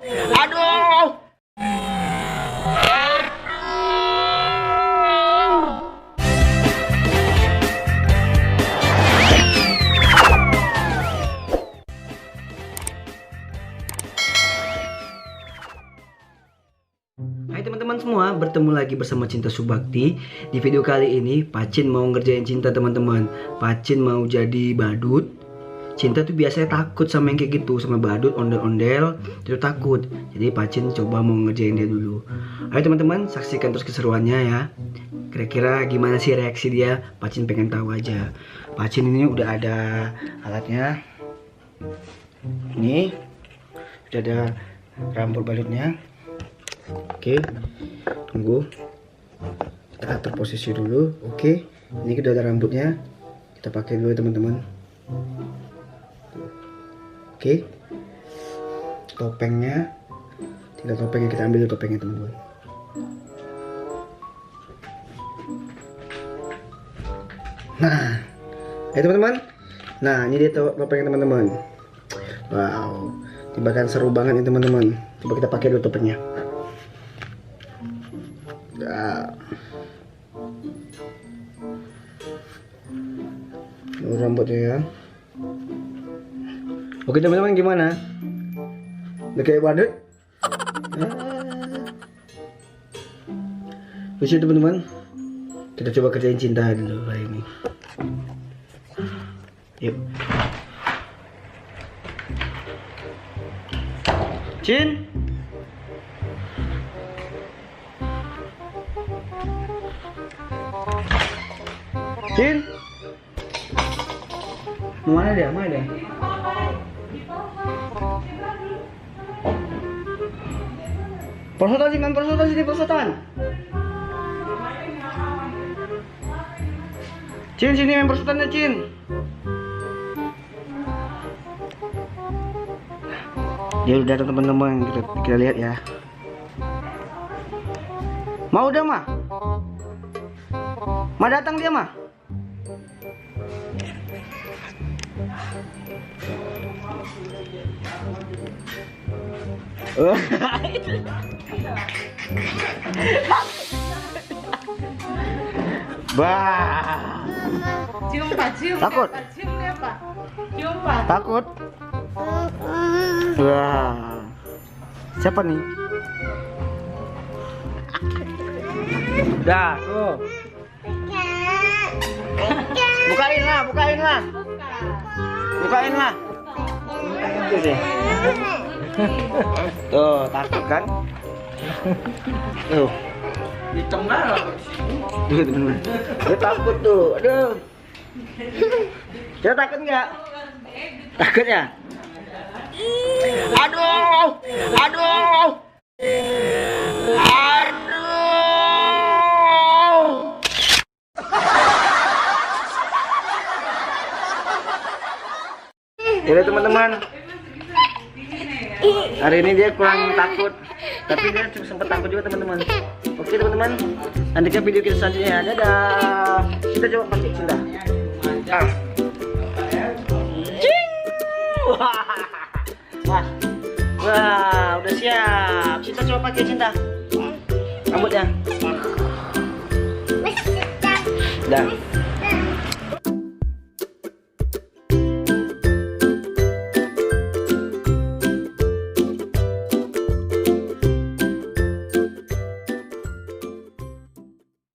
Aduh. Hai teman-teman semua, bertemu lagi bersama Cinta Subakti. Di video kali ini Pacin mau ngerjain Cinta teman-teman. Pacin mau jadi badut. Cinta tuh biasanya takut sama yang kayak gitu, sama badut, ondel-ondel, itu takut. Jadi Pacin coba mau ngerjain dia dulu. Ayo teman-teman, saksikan terus keseruannya ya. Kira-kira gimana sih reaksi dia? Pacin pengen tahu aja. Pacin ini udah ada alatnya. Ini udah ada rambut badutnya. Oke, tunggu, kita atur posisi dulu. Oke, ini udah ada rambutnya, kita pakai dulu teman-teman. Oke, topengnya, tinggal topengnya kita ambil topengnya teman-teman. Nah, teman-teman, nah ini dia topengnya teman-teman. Wow, tiba-tiba seru banget nih teman-teman. Coba kita pakai dulu topengnya. Rambutnya ya. Oke teman-teman, gimana? Udah kayak badut? Lucu teman-teman. Kita coba kerjain Cinta dulu hari ini. Yuk. Cin. Cin. Mana dia? Mana dia? Perosotan sih, main perosotan sini, perosotan. Cin, sini main perosotannya, Cin. Dia udah datang teman-teman, kita lihat ya. Mau udah mah? Mah datang dia mah? Bah. Cium Pak, cium. Takut. Pak, cium dia Pak. Cium Pak. Takut? Wah. Siapa nih? Dah, tuh. Bukain lah, bukain lah. Bukain lah. Itu deh. Tuh, takut kan? Tuh. Di tengah Tuh, teman-teman. Dia takut tuh. Aduh. Dia takut nggak? Takut ya? Aduh. Aduh. Aduh. Jadi teman-teman, hari ini dia kurang takut, tapi dia sempat takut juga teman-teman. Oke teman-teman, nantikan video kita selanjutnya. Dadah. Kita coba pakai Cinta. Cing. Wah, udah siap. Cinta coba pakai Cinta. Rambutnya. Dah.